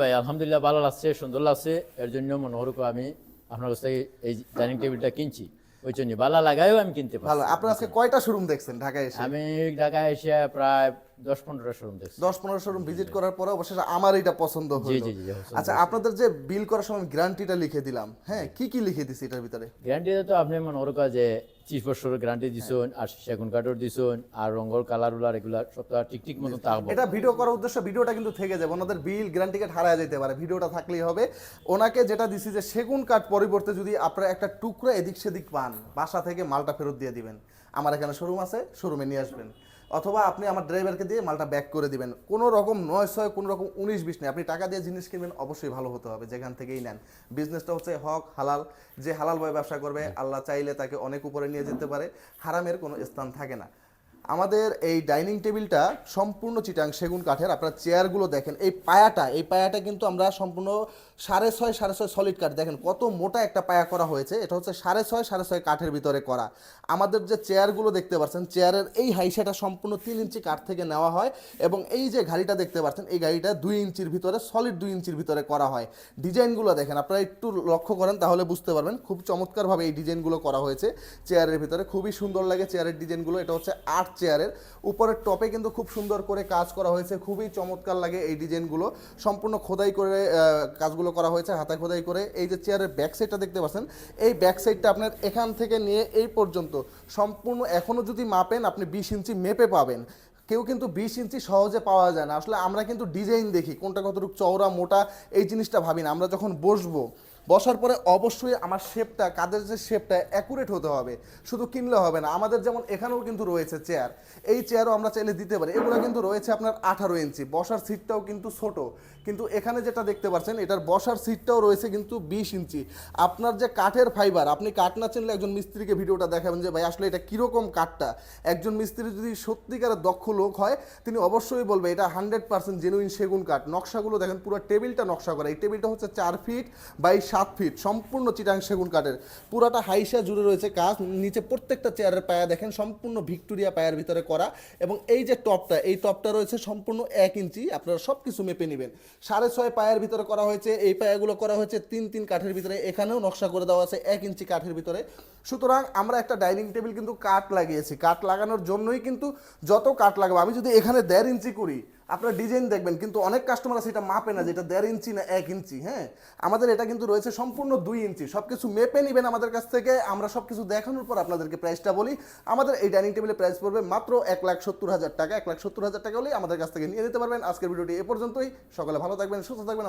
ভাই আলহামদুলিল্লাহ ভালো লাগছে, সুন্দর লাগছে। এর জন্য মনোহরক আমি আপনার কাছ থেকে এই ডাইনিং টেবিলটা কিনছি। ওই জন্য ভালো লাগায়ও আমি কিনতে ভালো। পারছি। আপনার আজকে কয়টা শোরুম দেখছেন ঢাকায় এসে? আমি ঢাকায় এসে প্রায় 10-15টা শোরুম দেখছি। 10-15 শোরুম ভিজিট করার পরে অবশেষে আমার এটা পছন্দ জি হইলো। জি জি পছন্দ আচ্ছা, হয়েছে। আপনাদের যে বিল করার সময় গ্যারান্টিটা লিখে দিলাম, হ্যাঁ, কি কি লিখে দিছি এটার ভিতরে? গ্যারান্টিতে তো আপনি মনোহরক যে 30 বছরের গ্যারান্টি দিছেন, আর সেগুন কাঠের দিছেন, আর রঙর কালার উলার এগুলা সব ঠিক ঠিক মতো থাকবো। এটা ভিডিও করার উদ্দেশ্য, ভিডিওটা কিন্তু থেকে যাবে, ওনাদের বিল গ্যারান্টি কার্ড হারায় যেতে পারে, ভিডিওটা থাকলেই হবে। ওনাকে যেটা দিছি যে সেগুন কাঠ পরিবর্তে যদি আপনারা একটা টুকরো এদিক সেদিক পান, বাসা থেকে মালটা ফেরত দিয়ে দিবেন। আমার এখানে শোরুম আছে, শোরুমে নিয়ে আসবেন, অথবা আপনি আমার ড্রাইভারকে দিয়ে মালটা ব্যাক করে দিবেন। কোনো রকম 9-6, কোনো রকম 19-20 নেই। আপনি টাকা দিয়ে জিনিস কিনবেন, অবশ্যই ভালো হতে হবে যেখান থেকেই নেন। বিজনেসটা হচ্ছে হক হালাল। যে হালালভাবে ব্যবসা করবে, আল্লাহ চাইলে তাকে অনেক উপরে নিয়ে যেতে পারে, হারামের কোনো স্থান থাকে না। আমাদের এই ডাইনিং টেবিলটা সম্পূর্ণ চিটাং সেগুন কাঠের। আপনার চেয়ারগুলো দেখেন, এই পায়াটা কিন্তু আমরা সম্পূর্ণ 6.5 সলিড কাঠ। দেখেন কত মোটা একটা পায়া করা হয়েছে। এটা হচ্ছে 6.5 কাঠের ভিতরে করা। আমাদের যে চেয়ারগুলো দেখতে পাচ্ছেন, চেয়ারের এই হাইসাটা সম্পূর্ণ 3 ইঞ্চি কাঠ থেকে নেওয়া হয়। এবং এই যে গাড়িটা দেখতে পাচ্ছেন, এই গাড়িটা 2 ইঞ্চির ভিতরে, সলিড 2 ইঞ্চির ভিতরে করা হয়। ডিজাইনগুলো দেখেন, আপনারা একটু লক্ষ্য করেন তাহলে বুঝতে পারবেন, খুব চমৎকারভাবে এই ডিজাইনগুলো করা হয়েছে চেয়ারের ভিতরে। খুবই সুন্দর লাগে চেয়ারের ডিজাইনগুলো। এটা হচ্ছে 8 চেয়ারের উপরের টপে কিন্তু খুব সুন্দর করে কাজ করা হয়েছে, খুবই চমৎকার লাগে এই ডিজাইনগুলো। সম্পূর্ণ খোদাই করে কাজগুলো করা হয়েছে, হাতায় খোদাই করে। এই যে চেয়ারের ব্যাক সাইডটা দেখতে পাচ্ছেন, এই ব্যাক সাইডটা আপনার এখান থেকে নিয়ে এই পর্যন্ত সম্পূর্ণ, এখনও যদি মাপেন আপনি 20 ইঞ্চি মেপে পাবেন। কেউ কিন্তু 20 ইঞ্চি সহজে পাওয়া যায় না। আসলে আমরা কিন্তু ডিজাইন দেখি, কোনটা কতটুকু চওড়া মোটা এই জিনিসটা ভাবি না। আমরা যখন বসার পরে অবশ্যই আমার শেপটা, কাদের যে শেপটা অ্যাকুরেট হতে হবে। শুধু কিনলে হবে না, আমাদের যেমন এখানেও কিন্তু রয়েছে চেয়ার, এই চেয়ারও আমরা চাইলে দিতে পারি। এগুলো কিন্তু রয়েছে আপনার 18 ইঞ্চি, বসার সিটটাও কিন্তু ছোট। কিন্তু এখানে যেটা দেখতে পাচ্ছেন, এটার বসার সিটটাও রয়েছে কিন্তু 20 ইঞ্চি। আপনার যে কাঠের ফাইবার, আপনি কাঠ না চিনলে একজন মিস্ত্রিকে ভিডিওটা দেখাবেন যে ভাই আসলে এটা কীরকম কাঠটা। একজন মিস্ত্রি যদি সত্যিকারের দক্ষ লোক হয়, তিনি অবশ্যই বলবে এটা 100% জেনুইন সেগুন কাঠ। নকশাগুলো দেখেন, পুরো টেবিলটা নকশা করা। এই টেবিলটা হচ্ছে 4 ফিট বাই 7 ফিট, সম্পূর্ণ চিটাং সেগুন কাঠের। পুরাটা হাইসা জুড়ে রয়েছে কাজ। নিচে প্রত্যেকটা চেয়ারের পায়া দেখেন সম্পূর্ণ ভিক্টোরিয়া পায়ের ভিতরে করা। এবং এই যে টপটা, এই টপটা রয়েছে সম্পূর্ণ 1 ইঞ্চি। আপনারা সব কিছু মেপে নেবেন। 6.5 পায়ের ভিতরে করা হয়েছে। এই পায়াগুলো করা হয়েছে 3 কাঠের ভিতরে। এখানেও নকশা করে দেওয়া আছে 1 ইঞ্চি কাঠের ভিতরে। সুতরাং আমরা একটা ডাইনিং টেবিল কিন্তু কাঠ লাগিয়েছি। কাঠ লাগানোর জন্যই কিন্তু যত কাঠ লাগাবো, আমি যদি এখানে 1.5 ইঞ্চি করি, আপনার ডিজাইন দেখবেন কিন্তু অনেক কাস্টমার আছে এটা মাপে না যে এটা 1.5 ইঞ্চি না 1 ইঞ্চি। হ্যাঁ, আমাদের এটা কিন্তু রয়েছে সম্পূর্ণ 2 ইঞ্চি। সব কিছু মেপে নেবেন আমাদের কাছ থেকে। আমরা সব কিছু দেখানোর পর আপনাদেরকে প্রাইসটা বলি। আমাদের এই ডাইনিং টেবিলের প্রাইস পড়বে মাত্র 1,70,000 টাকা। 1,70,000 টাকা হলেই আমাদের কাছ থেকে নিয়ে নিতে পারবেন। আজকের ভিডিওটি এ পর্যন্তই। সকলে ভালো থাকবেন, সুস্থ থাকবেন।